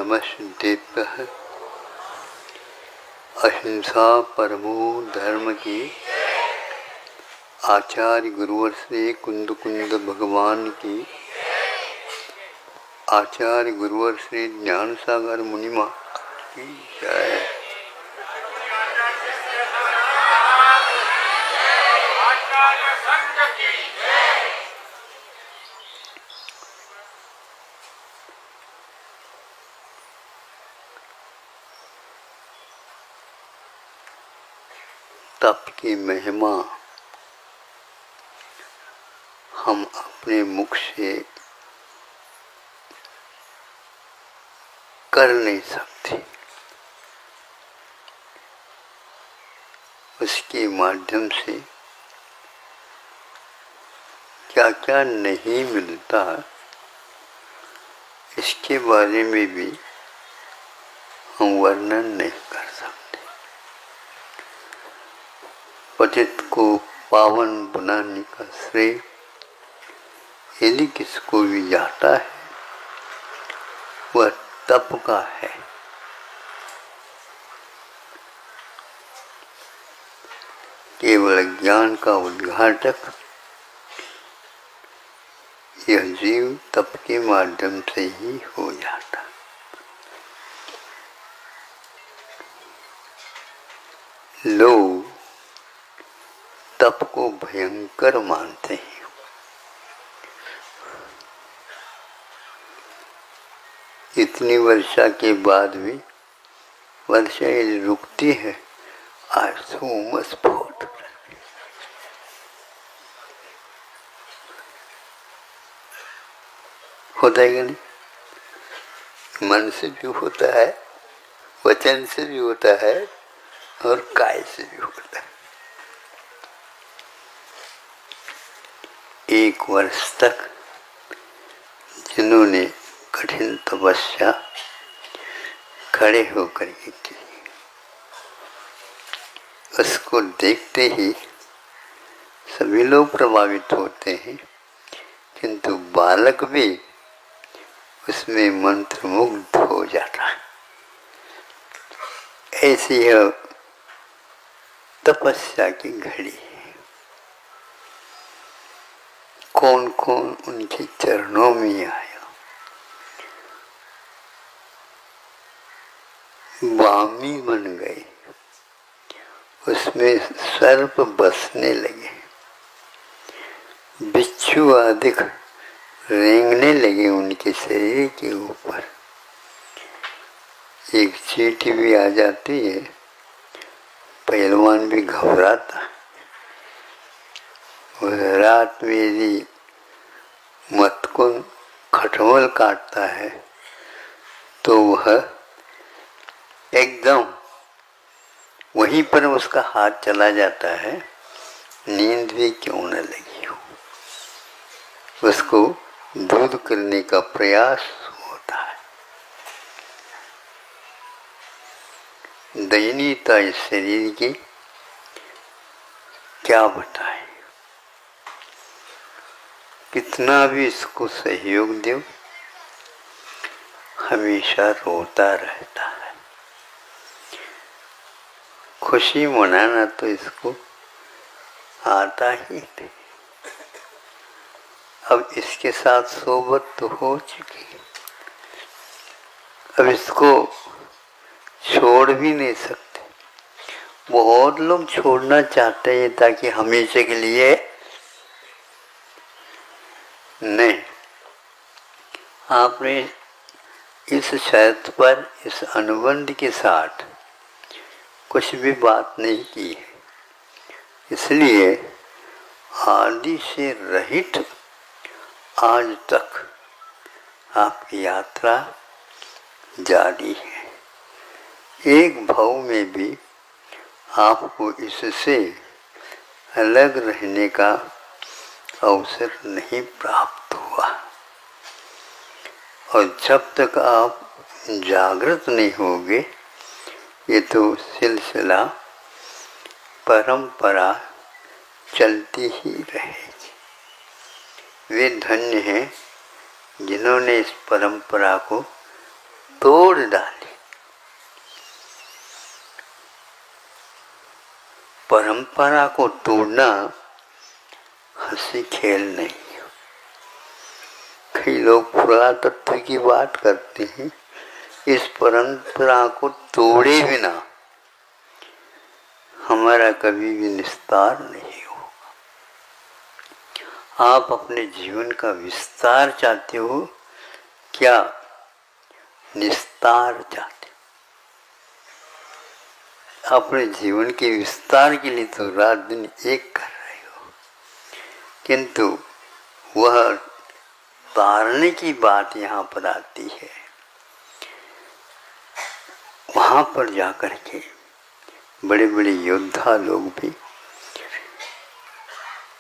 नमस्तेभ्यः। अहिंसा परमो धर्म की आचार्य गुरुवर श्री कुंद कुंद भगवान की, आचार्य गुरुवर श्री ज्ञान सागर मुनिमा की जय। तप की महिमा हम अपने मुख से कर नहीं सकते। उसके माध्यम से क्या क्या नहीं मिलता, इसके बारे में भी हम वर्णन नहीं कर सकते। पतित को पावन बनाने का श्रेय यदि किसको भी जाता है वह तप का है। केवल ज्ञान का उद्घाटक यह जीव तप के माध्यम से ही हो जाता। लोग तप को भयंकर मानते हैं। इतनी वर्षा के बाद भी वर्षा यदि रुकती है, आज तो उमस बहुत होता है कि नहीं? मन से भी होता है, वचन से भी होता है और काय से भी होता है। 1 वर्ष तक जिन्होंने कठिन तपस्या खड़े होकर के की, उसको देखते ही सभी लोग प्रभावित होते हैं, किंतु बालक भी उसमें मंत्रमुग्ध हो जाता है। ऐसी यह तपस्या की घड़ी है। कौन कौन उनके चरणों में आया, वामी बन गए, उसमें सर्प बसने लगे, बिच्छू आदि रेंगने लगे उनके शरीर के ऊपर। एक चींटी भी आ जाती है, पहलवान भी घबराता है। रात में यदि मतकुन खटमल काटता है तो वह एकदम वहीं पर उसका हाथ चला जाता है, नींद भी क्यों न लगी हो, उसको दूर करने का प्रयास होता है। दयनीयता इस शरीर की क्या बताए। कितना भी इसको सहयोग दो, हमेशा रोता रहता है। खुशी मनाना तो इसको आता ही नहीं। अब इसके साथ सोबत तो हो चुकी, अब इसको छोड़ भी नहीं सकते। बहुत लोग छोड़ना चाहते हैं ताकि हमेशा के लिए, नहीं। आपने इस शर्त पर, इस अनुबंध के साथ कुछ भी बात नहीं की है, इसलिए आदि से रहित आज तक आपकी यात्रा जारी है। एक भाव में भी आपको इससे अलग रहने का अवसर नहीं प्राप्त हुआ, और जब तक आप जागृत नहीं होंगे ये तो सिलसिला परंपरा चलती ही रहेगी। वे धन्य हैं जिन्होंने इस परंपरा को तोड़ डाली। परंपरा को तोड़ना हंसी खेल नहीं। कई लोग पुरातत्व की बात करते हैं, इस परंपरा को तोड़े बिना हमारा कभी भी निस्तार नहीं होगा। आप अपने जीवन का विस्तार चाहते हो क्या निस्तार चाहते हो? अपने जीवन के विस्तार के लिए तो रात दिन एक कर रहे हो, किंतु वह तारने की बात यहाँ पर आती है। वहां पर जाकर के बड़े बड़े योद्धा लोग भी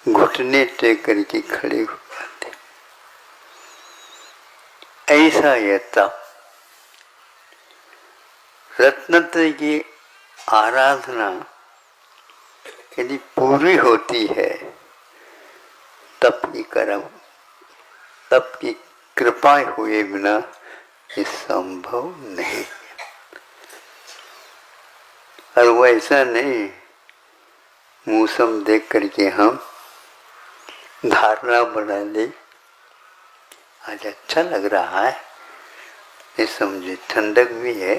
घुटने टेक करके खड़े हो जाते। ऐसा यह तप, रत्नत्र की आराधना यदि पूरी होती है, तप की कर्म, तप की कृपा हुए बिना ये संभव नहीं। और वैसा नहीं मौसम देख करके हम धारणा बना ले, आज अच्छा लग रहा है, ये समझे ठंडक भी है,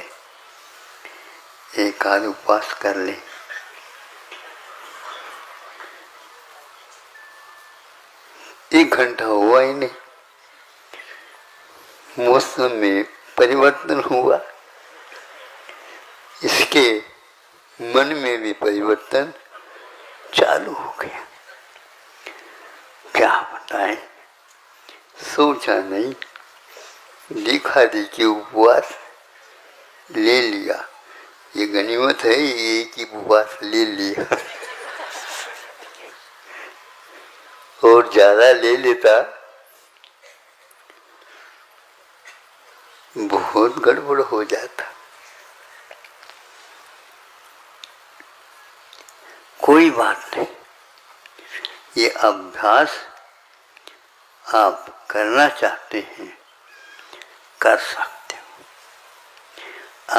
एक आध उपवास कर ले। एक घंटा हुआ ही नहीं, मौसम में परिवर्तन हुआ, इसके मन में भी परिवर्तन चालू हो गया। क्या बताएं, सोचा नहीं, दिखा देखी उपवास ले लिया। ये गनीमत है, ये कि उपवास ले लिया। और ज्यादा ले लेता बहुत गड़बड़ हो जाता। कोई बात नहीं, ये अभ्यास आप करना चाहते हैं कर सकते हो।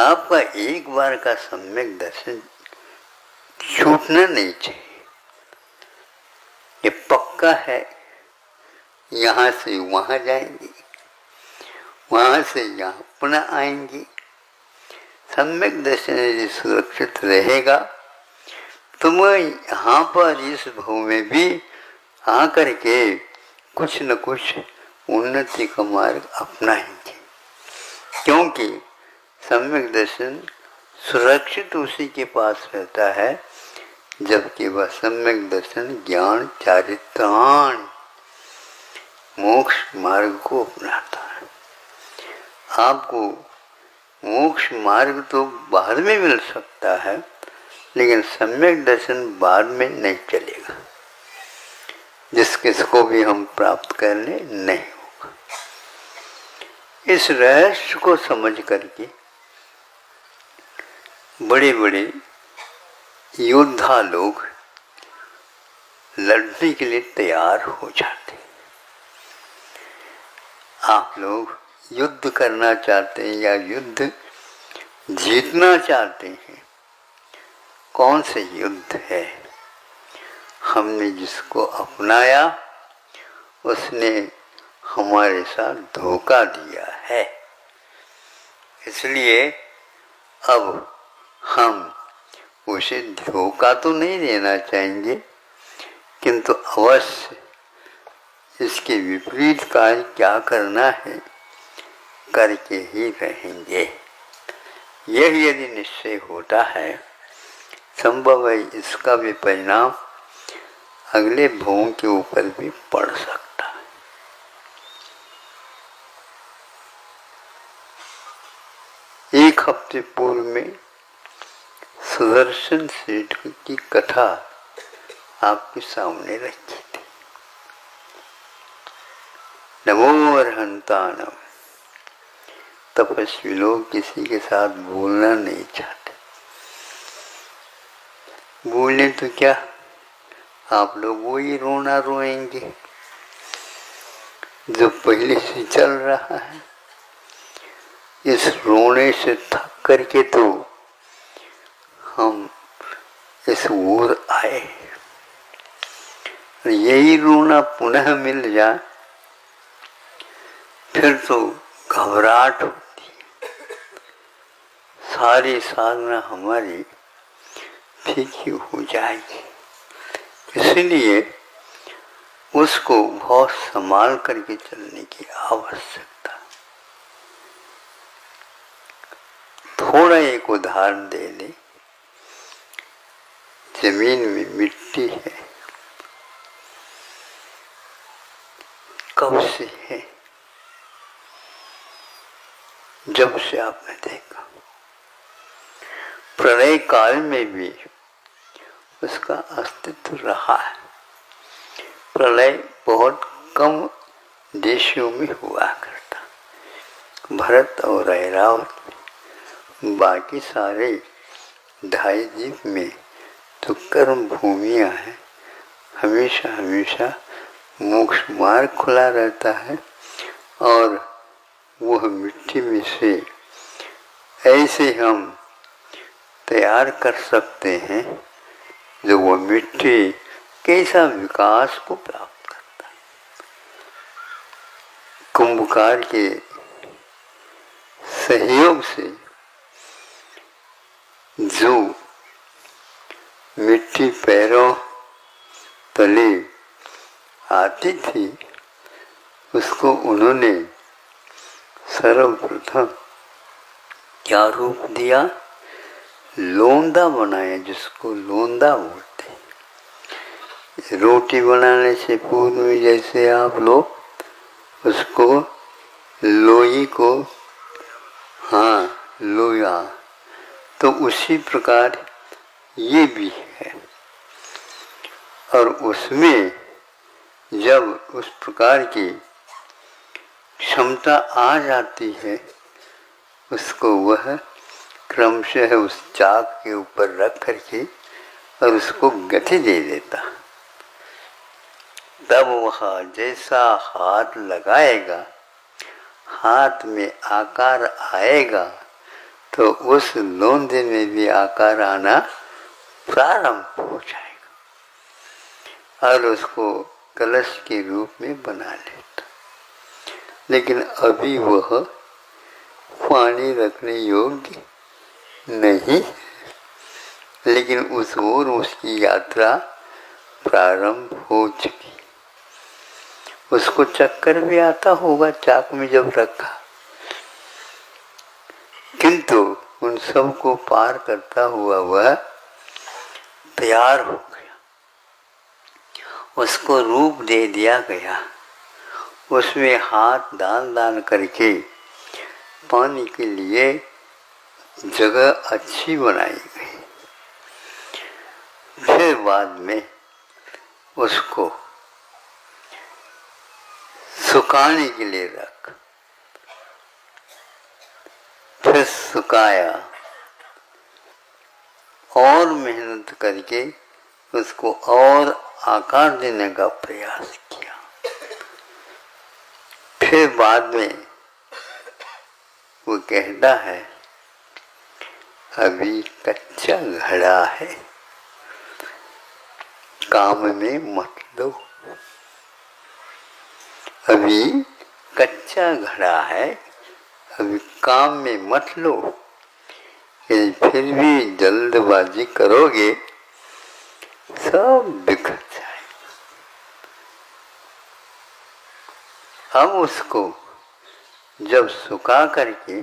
आपका एक बार का सम्यक दर्शन छूटना नहीं चाहिए। ये पक्का है, यहाँ से वहाँ जाएंगे, वहाँ से यहाँ पुनः आएंगे। सम्यक दर्शन यदि सुरक्षित रहेगा तो मैं यहाँ पर इस भव में भी आकर के कुछ न कुछ उन्नति का मार्ग अपनाएंगे, क्योंकि सम्यक दर्शन सुरक्षित उसी के पास रहता है जबकि वह सम्यक दर्शन ज्ञान चारित्राण मोक्ष मार्ग को अपनाता है। आपको मोक्ष मार्ग तो बाद में मिल सकता है, लेकिन सम्यक दर्शन बाद में नहीं चलेगा। जिसको भी हम प्राप्त कर ले नहीं होगा। इस रहस्य को समझ करके बड़े बड़े योद्धा लोग लड़ने के लिए तैयार हो जाते। आप लोग युद्ध करना चाहते हैं या युद्ध जीतना चाहते हैं? कौन से युद्ध है? हमने जिसको अपनाया उसने हमारे साथ धोखा दिया है, इसलिए अब हम उसे धोखा तो नहीं देना चाहेंगे, किंतु अवश्य इसके विपरीत कार्य क्या करना है करके ही रहेंगे। यह यदि निश्चय होता है, संभव है इसका भी परिणाम अगले भों के ऊपर भी पड़ सकता है। एक हफ्ते पूर्व में सुदर्शन सेठ की कथा आपके सामने रखी थी। नमो अर्हंतानम। तपस्वी लोग किसी के साथ बोलना नहीं चाहते। बोले तो क्या, आप लोग वही रोना रोएंगे जो पहले से चल रहा है। इस रोने से थक करके तो हम इस ओर आए। यही रोना पुनः मिल जाए फिर तो घबराहट होती है, सारी साधना हमारी फीकी हो जाएगी। इसलिए उसको बहुत संभाल करके चलने की आवश्यकता। थोड़ा एक उदाहरण दे दें। जमीन में मिट्टी है, कब से है? जब से आपने देखा। प्रलय काल में भी उसका अस्तित्व रहा है। प्रलय बहुत कम देशों में हुआ करता, भरत और ऐरावत में। बाकी सारे ढाई द्वीप में तो कर्म भूमियाँ हैं। हमेशा हमेशा मोक्ष मार्ग खुला रहता है और वह मिट्टी में से ऐसे हम तैयार कर सकते हैं जो वह मिट्टी कैसा विकास को प्राप्त करता है। कुंभकार के सहयोग से जो मिट्टी पैरों तले आती थी उसको उन्होंने सर्वप्रथम क्या रूप दिया? लोंदा बनाया, जिसको लोंदा बोलते हैं। रोटी बनाने से पूर्व में जैसे आप लोग उसको लोई को लोया, तो उसी प्रकार ये भी है। और उसमें जब उस प्रकार की क्षमता आ जाती है उसको वह क्रमशः उस चाक के ऊपर रख करके और उसको गति दे देता। तब वह जैसा हाथ लगाएगा, हाथ में आकार आएगा तो उस लोंदे में भी आकार आना प्रारंभ हो जाएगा और उसको कलश के रूप में बना लेता। लेकिन अभी वह पानी रखने योग्य नहीं, लेकिन उस ओर उसकी यात्रा प्रारंभ हो चुकी। उसको चक्कर भी आता होगा चाक में जब रखा, किंतु उन सब को पार करता हुआ वह तैयार हो गया। उसको रूप दे दिया गया। उसमें हाथ दान करके पानी के लिए जगह अच्छी बनाई गई। फिर बाद में उसको सुखाने के लिए रख, फिर सुखाया और मेहनत करके उसको और आकार देने का प्रयास किया। फिर बाद में वो कहता है अभी कच्चा घड़ा है, काम में मत लो। अभी कच्चा घड़ा है, अभी काम में मत लो। यदि फिर भी जल्दबाजी करोगे सब बिखर जाएगा। हम उसको जब सुखा करके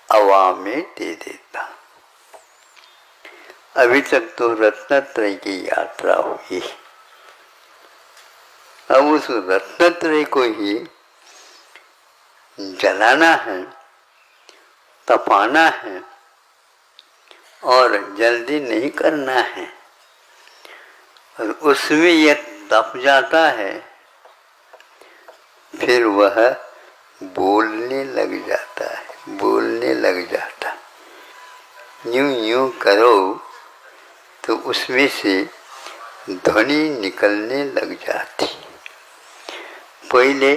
हवा में दे देता। अभी तक तो रत्नत्रय की यात्रा हुई, अब उस रत्नत्रय को ही जलाना है, तपाना है और जल्दी नहीं करना है। और उसमें यह तप जाता है, फिर वह बोलने लग जाता है, बोलने लग जाता। यूं यूं करो तो उसमें से ध्वनि निकलने लग जाती। पहले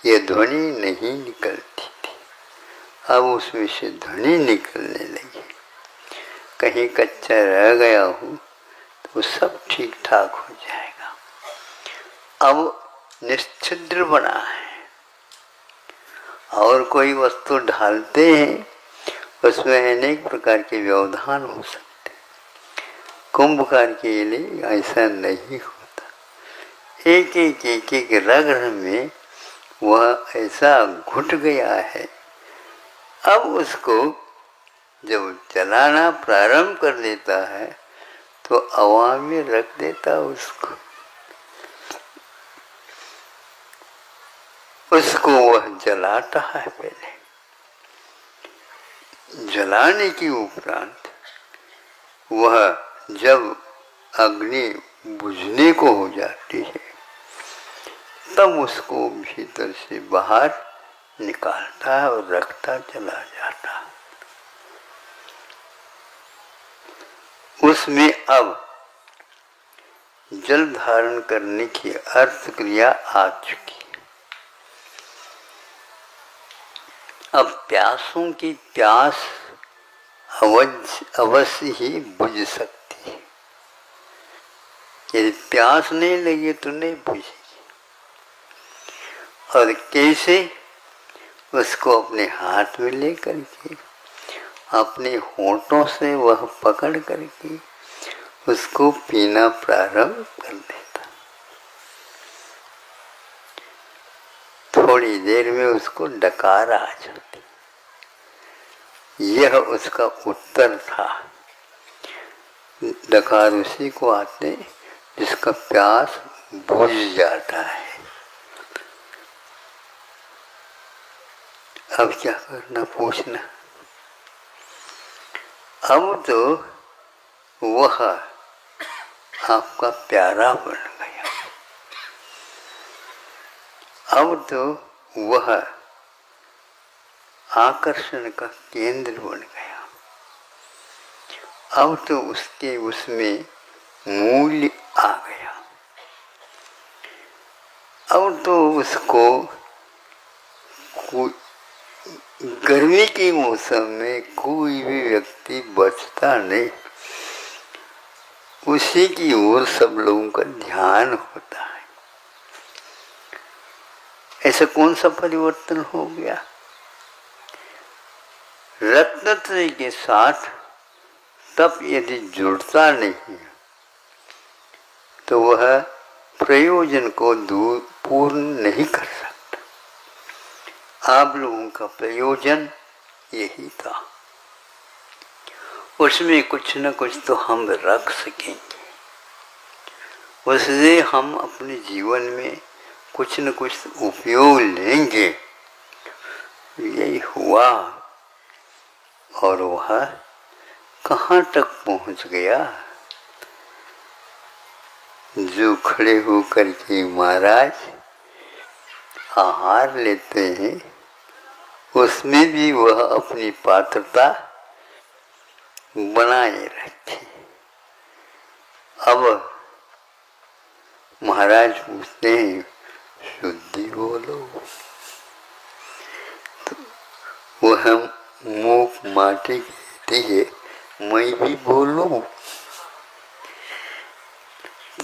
ये ध्वनि नहीं निकलती थी, अब उसमें से ध्वनि निकलने लगी। कहीं कच्चा रह गया हूँ तो सब ठीक ठाक हो जाएगा। अब निश्चिद्र बना है और कोई वस्तु ढालते हैं, उसमें अनेक प्रकार के व्यवधान हो सकते। कुंभकार के लिए ऐसा नहीं होता। एक एक रग में वह ऐसा घुट गया है। अब उसको जब चलाना प्रारंभ कर देता है तो हवा में रख देता उसको वह जलाता है। पहले जलाने के उपरांत वह जब अग्नि बुझने को हो जाती है तब उसको भीतर से बाहर निकालता है और रखता चला जाता है। उसमें अब जल धारण करने की अर्थ क्रिया आ चुकी है। अब प्यासों की प्यास अवश्य ही बुझ सकती है। यदि प्यास नहीं लगी तो नहीं बुझेगी। और कैसे? उसको अपने हाथ में लेकर के अपने होठों से वह पकड़ करके उसको पीना प्रारंभ कर देता। थोड़ी देर में उसको डकार आ जाती। यह उसका उत्तर था। डकार उसी को आते जिसका प्यास बुझ जाता है। अब क्या करना, पूछना। अब तो वह आपका प्यारा बन गया। अब तो वह आकर्षण का केंद्र बन गया। अब तो उसके उसमें मूल्य आ गया। अब तो उसको गर्मी के मौसम में कोई भी व्यक्ति बचता नहीं। उसी की ओर सब लोगों का ध्यान होता है। ऐसा कौन सा परिवर्तन हो गया? रत्नत्रय के साथ तप यदि जुड़ता नहीं तो वह प्रयोजन को पूर्ण नहीं कर सकता। आप लोगों का प्रयोजन यही था। उसमें कुछ न कुछ तो हम रख सकेंगे। उससे हम अपने जीवन में कुछ न कुछ उपयोग लेंगे। यही हुआ और वह कहाँ तक पहुँच गया। जो खड़े होकर के महाराज आहार लेते हैं उसमें भी वह अपनी पात्रता बनाए रखे। अब महाराज पूछते हैं शुद्धि बोलो, तो वह मुख माटी कहती है मैं भी बोलूं।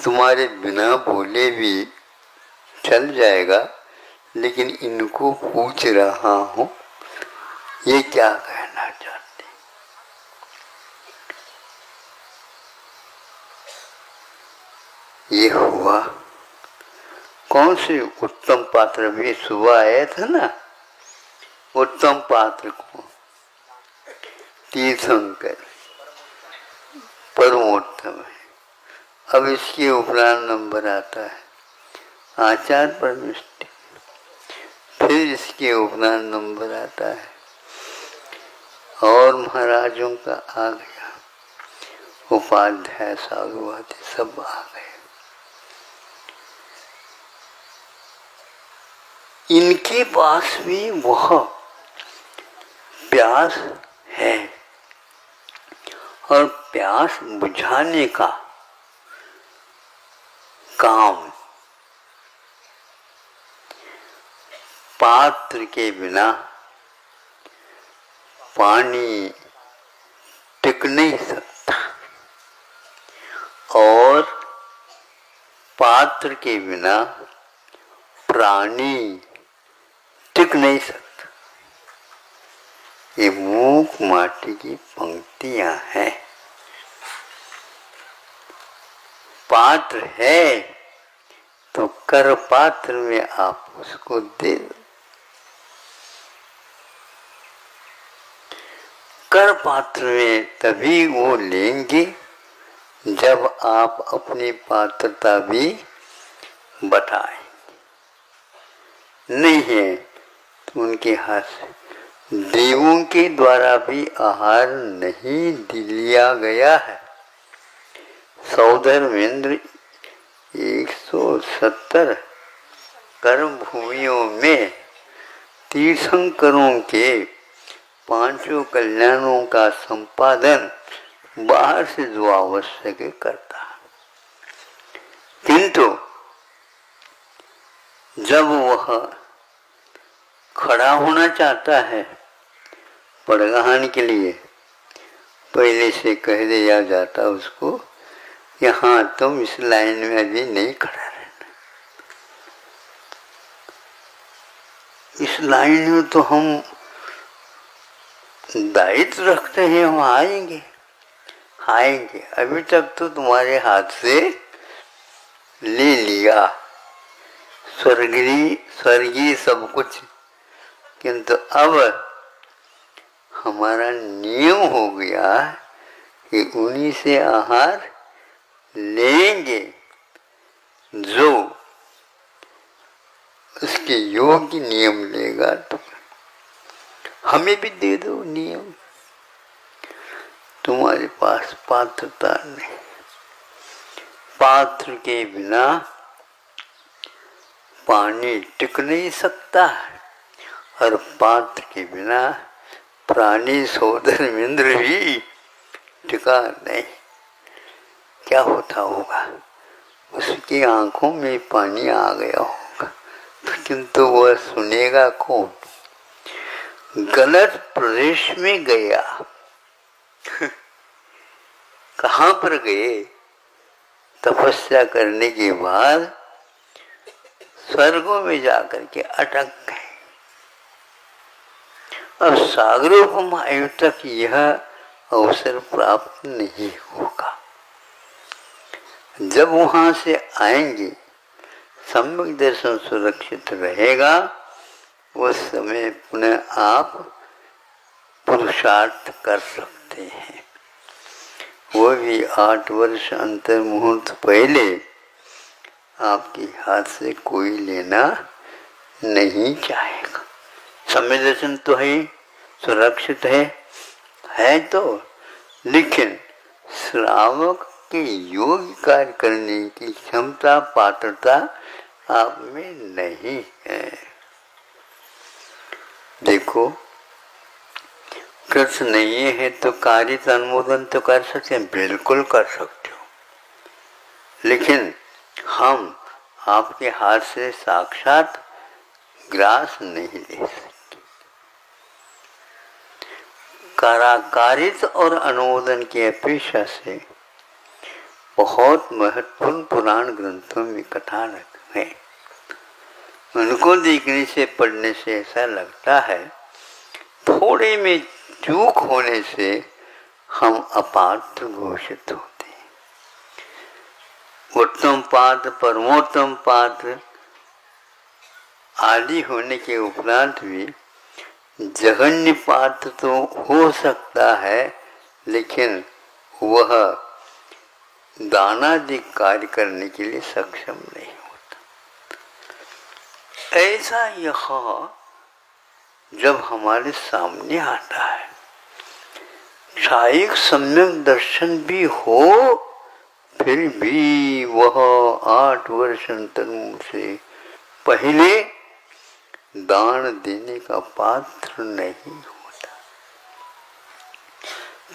तुम्हारे बिना बोले भी चल जाएगा, लेकिन इनको पूछ रहा हूं ये क्या कहना चाहते। ये हुआ। कौन से उत्तम पात्र में सुबह आया था ना, उत्तम पात्र को तीर्थंकर परमोत्तम है। अब इसके उपरांत नंबर आता है आचार परमिष्टि। फिर इसके उपरांत नंबर आता है और महाराजों का आ गया, उपाध्याय साधुवादी सब आ गए। इनके पास भी वह प्यास है और प्यास बुझाने का काम पात्र के बिना पानी टिक नहीं सकता और पात्र के बिना प्राणी टिक नहीं सकता। ये मूक माटी की पंक्तियां हैं। पात्र है तो कर पात्र में आप उसको दे दो। कर पात्र में तभी वो लेंगे जब आप अपनी पात्रता भी बताएं। नहीं है तो उनके हाथ से देवों के द्वारा भी आहार नहीं लिया गया है। सौधर्मेंद्र 170 कर्म भूमियों में तीर्थंकरों के पांचों कल्याणों का संपादन बाहर से जो आवश्यक है करता है, किंतु जब वह खड़ा होना चाहता है पड़गाहन के लिए, पहले से कह दिया जाता उसको, यहाँ तुम इस लाइन में अभी नहीं खड़ा रहना, इस लाइन में तो हम दायित्व रखते हैं, हम आएंगे आएंगे, अभी तक तो तुम्हारे हाथ से ले लिया स्वर्गीय सब कुछ, किंतु अब हमारा नियम हो गया कि उन्हीं से आहार लेंगे जो उसके योग्य नियम लेगा। तो हमें भी दे दो नियम, तुम्हारे पास पात्रता नहीं। पात्र के बिना पानी टिक नहीं सकता और पात्र के बिना प्राणी सौधर्मेंद्र भी टिका नहीं। क्या होता होगा, उसकी आंखों में पानी आ गया होगा, किंतु वह सुनेगा कौन? गलत प्रदेश में गया कहाँ पर गए? तपस्या करने के बाद स्वर्गों में जाकर के अटक गए। अब सागरोपम आयु तक यह अवसर प्राप्त नहीं होगा। जब वहां से आएंगे सम्यक दर्शन सुरक्षित रहेगा, उस समय पुनः आप पुरुषार्थ कर सकते हैं। वो भी 8 वर्ष अंतर मुहूर्त पहले आपके हाथ से कोई लेना नहीं चाहेगा। सम्यक दर्शन तो है, सुरक्षित है तो, लेकिन श्रावक के योग्य कार्य करने की क्षमता पात्रता आप में नहीं है। देखो, कृष्ण नहीं है तो कार्य का अनुमोदन तो कर सकते हैं, बिल्कुल कर सकते हो, लेकिन हम आपके हाथ से साक्षात ग्रास नहीं ले सकते। कारित और अनुमोदन की अपेक्षा से बहुत महत्वपूर्ण पुराण ग्रंथों में कथानक है। उनको देखने से, पढ़ने से ऐसा लगता है थोड़े में चूक होने से हम अपात्र घोषित होते हैं। उत्तम पात्र, परमोत्तम पात्र आदि होने के उपरांत भी जघन्य पात्र तो हो सकता है, लेकिन वह दानादि कार्य करने के लिए सक्षम नहीं होता। ऐसा यह जब हमारे सामने आता है, शायद सम्यक दर्शन भी हो, फिर भी वह 8 वर्ष अंतर से पहले दान देने का पात्र नहीं होता।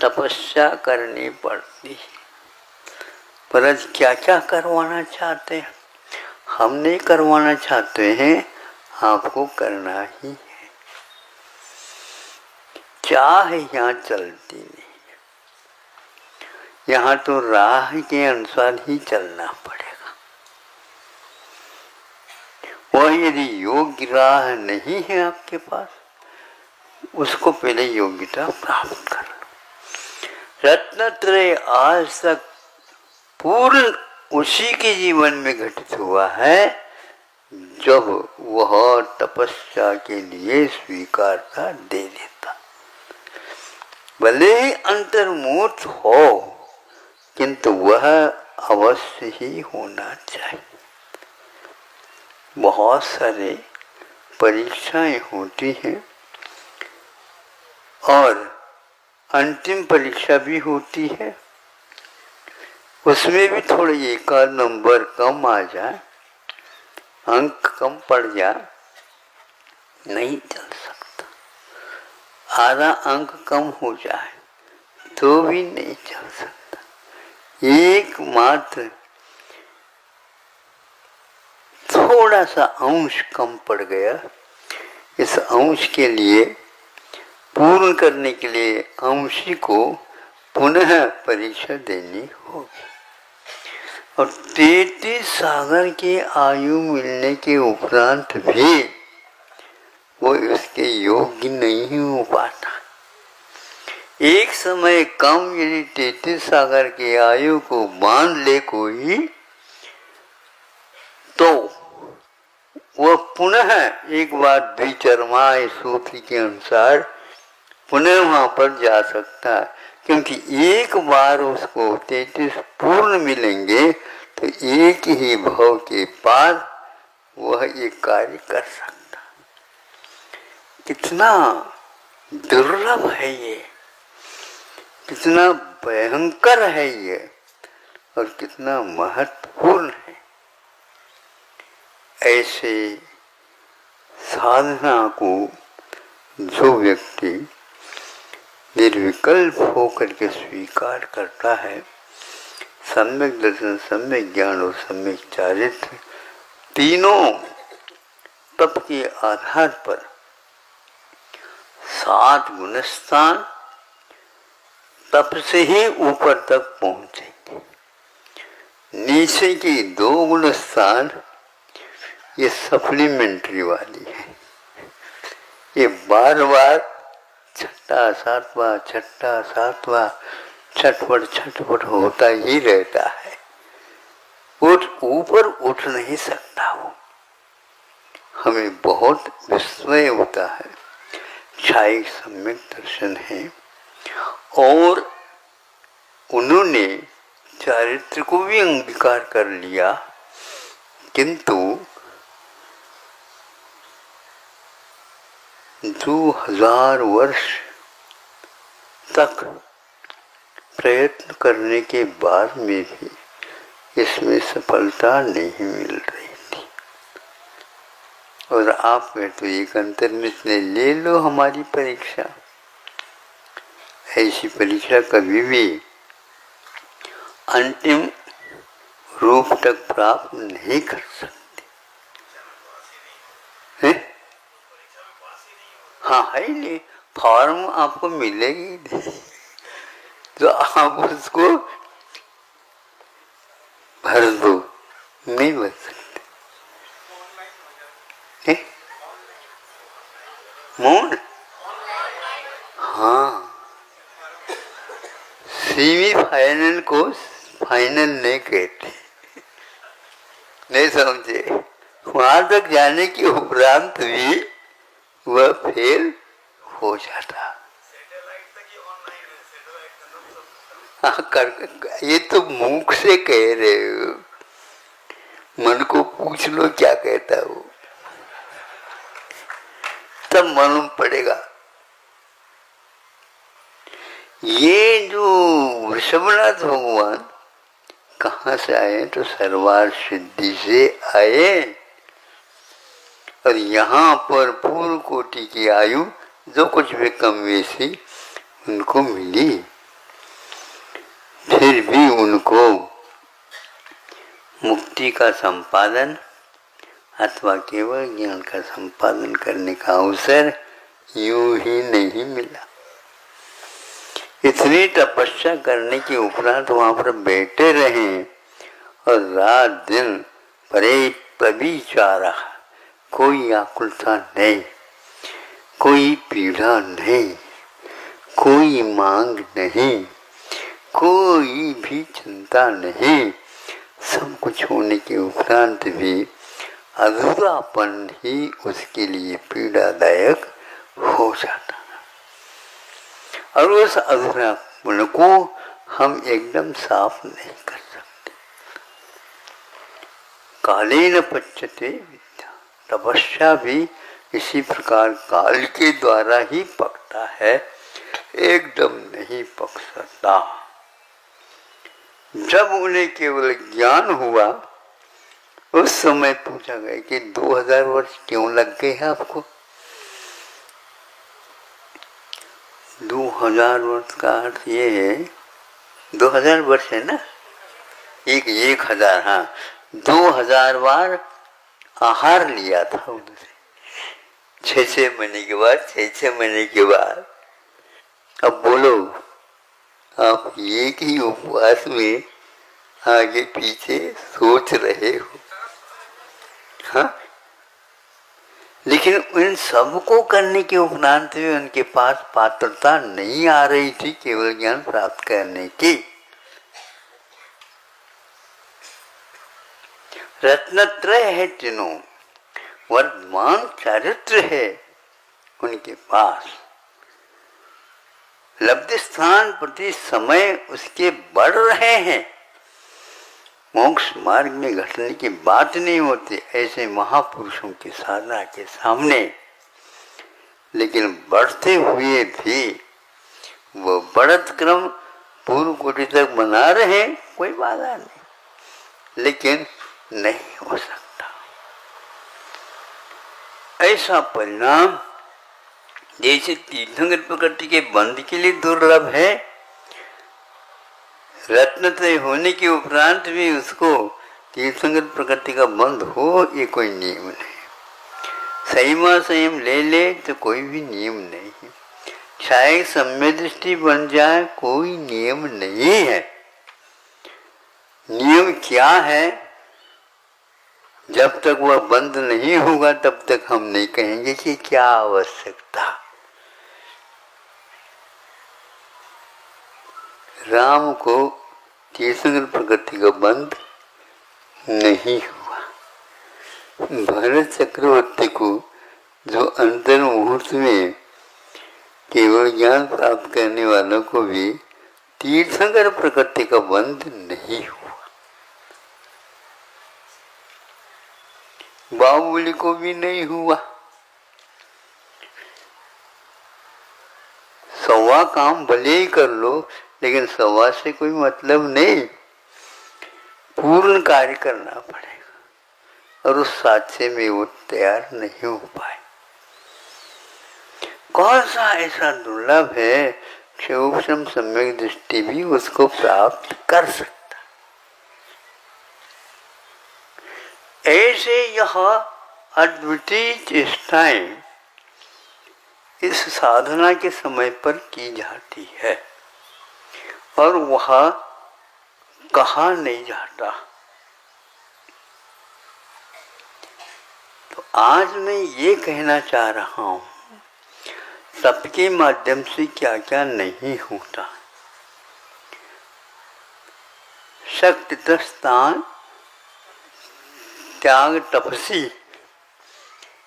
तपस्या करनी पड़ती है, पर आज क्या क्या करवाना चाहते हैं? हम नहीं करवाना चाहते हैं, आपको करना ही है। चाह यहाँ चलती नहीं, यहाँ तो राह के अनुसार ही चलना पड़ेगा। वह यदि योग्य राह नहीं है आपके पास, उसको पहले योग्यता प्राप्त कर लो। रत्नत्रय आज तक पूर्ण उसी के जीवन में घटित हुआ है जब वह तपस्या के लिए स्वीकारता दे देता। भले ही अंतर्मुख हो, किंतु वह अवश्य ही होना चाहिए। बहुत सारे परीक्षाएं होती हैं और अंतिम परीक्षा भी होती है, उसमें भी थोड़े एक आध नंबर कम आ जाए, अंक कम पड़ जाए, नहीं चल सकता। आधा अंक कम हो जाए तो भी नहीं चल सकता। एकमात्र थोड़ा सा अंश कम पड़ गया, इस अंश के लिए पूर्ण करने के लिए अंशी को पुनः परीक्षा देनी होगी। और 33 सागर के आयु मिलने के उपरांत भी वो इसके योग्य नहीं हो पाता। एक समय कम यदि 33 सागर के आयु को बांध ले कोई, तो वह पुनः एक बार द्विचरमाय सूत्र के अनुसार पुनः वहां पर जा सकता है, क्योंकि एक बार उसको 33 पूर्ण मिलेंगे तो एक ही भाव के पार वह एक कार्य कर सकता। कितना दुर्लभ है ये, कितना भयंकर है ये, और कितना महत्वपूर्ण है। ऐसे साधना को जो व्यक्ति निर्विकल्प होकर के स्वीकार करता है, सम्यक दर्शन, सम्यक ज्ञान और सम्यक चारित्र तीनों तप के आधार पर 7 गुणस्थान तप से ही ऊपर तक पहुंचेंगे। नीचे की 2 गुणस्थान ये सप्लीमेंट्री वाली है, ये बार बार छठा सातवां छटपट होता ही रहता है। ऊपर उठ नहीं सकता वो। हमें बहुत विस्मय होता है। छाई सम्यक दर्शन है और उन्होंने चारित्र को भी अंगीकार कर लिया, किंतु 2000 वर्ष तक प्रयत्न करने के बाद में भी इसमें सफलता नहीं मिल रही थी। और आप में तो एक अंतर्मुख ने ले लो हमारी परीक्षा। ऐसी परीक्षा कभी भी अंतिम रूप तक प्राप्त नहीं कर सकती है? हाँ है नहीं, फॉर्म आपको मिलेगी नहीं, तो आप उसको भर दो, नहीं भर सकते। मोन हाँ, सेमीफाइनल को फाइनल नहीं कहते, नहीं समझे। वहां तक जाने के उपरांत भी वह फेल हो जाता। हाँ कर, ये तो मुख से कह रहे हो, मन को पूछ लो क्या कहता है वो, तब मालूम पड़ेगा। ये जो वृषभनाथ भगवान कहाँ से आए, तो सर्वार्थ सिद्धि से आए, और यहाँ पर पूर्व कोटि की आयु जो कुछ भी कम वैसी उनको मिली, फिर भी उनको मुक्ति का संपादन अथवा केवल ज्ञान का संपादन करने का अवसर यूं ही नहीं मिला। इतनी तपस्या करने के उपरांत वहां पर बैठे रहे और रात दिन परे प्रविचारा, कोई आकुलता नहीं, कोई पीड़ा नहीं, कोई मांग नहीं, कोई भी चिंता नहीं। सब कुछ होने के उपरांत भी अधूरापन ही उसके लिए पीड़ादायक हो जाता है और उस अधूरापन को हम एकदम साफ नहीं कर सकते। कालेन पच्यते विद्या, तपस्या भी इसी प्रकार काल के द्वारा ही पकता है, एकदम नहीं पक सकता। जब उन्हें केवल ज्ञान हुआ उस समय पूछा गया कि 2000 वर्ष क्यों लग गए हैं आपको? 2000 वर्ष का अर्थ ये है, 2000 वर्ष है ना, 1000, हाँ, 2000 बार आहार लिया था उन्होंने, 6 महीने के बाद, 6 महीने के बाद। अब बोलो, आप एक ही उपवास में आगे पीछे सोच रहे हो, हाँ? लेकिन उन सबको करने के उपरांत भी उनके पास पात्रता नहीं आ रही थी केवल ज्ञान प्राप्त करने की। रत्नत्रय है तीनों, वर्धमान चरित्र है उनके पास, लब्धि स्थान प्रति समय उसके बढ़ रहे हैं। मोक्ष मार्ग में घटने की बात नहीं होती ऐसे महापुरुषों की साधना के सामने, लेकिन बढ़ते हुए भी वो बढ़त क्रम पूर्व कोटि तक बना रहे, कोई बाधा नहीं, लेकिन नहीं हो सकता। ऐसा परिणाम जैसे तीर्थंकर प्रकृति के बंध के लिए दुर्लभ है, रत्नत्रय होने के उपरांत भी उसको तीर्थंकर प्रकृति का बंध हो, ये कोई नियम नहीं। संयमा संयम ले ले तो कोई भी नियम नहीं। शायद सम्य दृष्टि बन जाए, कोई नियम नहीं है। नियम क्या है? जब तक वह बंद नहीं होगा तब तक हम नहीं कहेंगे कि क्या आवश्यकता। राम को तीर्थंकर प्रकृति का बंध नहीं हुआ, भरत चक्रवर्ती को जो अंतर मुहूर्त में केवल ज्ञान प्राप्त करने वालों को भी तीर्थंकर प्रकृति का बंध नहीं हुआ, बाहुबली को भी नहीं हुआ। सवा काम भले ही कर लो, लेकिन सवा से कोई मतलब नहीं, पूर्ण कार्य करना पड़ेगा और उस साक्ष्य में वो तैयार नहीं हो पाए। कौन सा ऐसा दुर्लभ है कि उपशम सम्यक दृष्टि भी उसको प्राप्त कर सकता? ऐसे यह अद्वितीय चेष्टाएं इस साधना के समय पर की जाती है और वह कहा नहीं जाता। तो आज मैं ये कहना चाह रहा हूं, सबके माध्यम से क्या क्या नहीं होता। शक्ति तस्तान त्याग तपसी,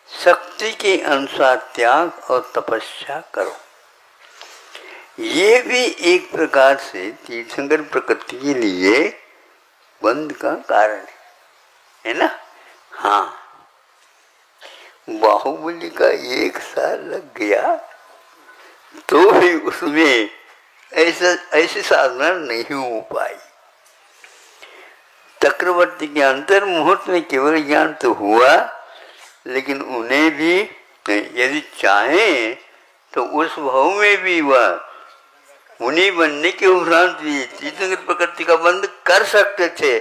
शक्ति के अनुसार त्याग और तपस्या करो। ये भी एक प्रकार से तीर्थंकर प्रकृति के लिए बंध का कारण है ना? हाँ, बाहुबली का 1 साल लग गया तो भी उसमें ऐसी साधना नहीं हो पाई। चक्रवर्ती के अंतर मुहूर्त में केवल ज्ञान तो हुआ, लेकिन उन्हें भी यदि चाहें तो उस भाव में भी वह मुनि बनने के उपरांत भी तीर्थंकर प्रकृति का बंध कर सकते थे,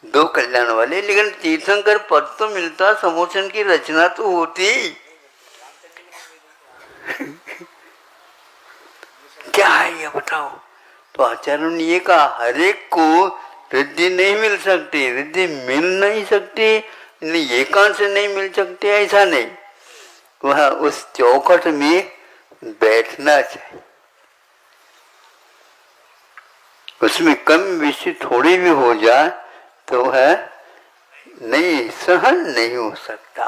दो कल्याण वाले, लेकिन तीर्थंकर पद तो मिलता, समोचन की रचना तो होती। क्या है ये बताओ। तो आचार्यों ने ये कहा, हर एक को रिद्धि नहीं मिल सकती, रिद्धि मिल नहीं सकती, एकांत से नहीं मिल सकती, ऐसा नहीं। वह उस चौखट में बैठना चाहिए। उसमें कम बेशी थोड़ी भी हो जाए तो वह नहीं, सहन नहीं हो सकता।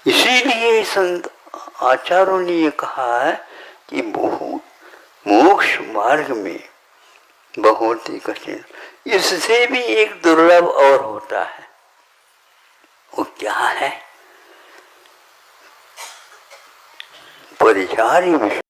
इसीलिए संत आचार्यों ने ये कहा है कि मोक्ष मार्ग में बहुत ही कठिन, इससे भी एक दुर्लभ और होता है। वो क्या है? परिहार्य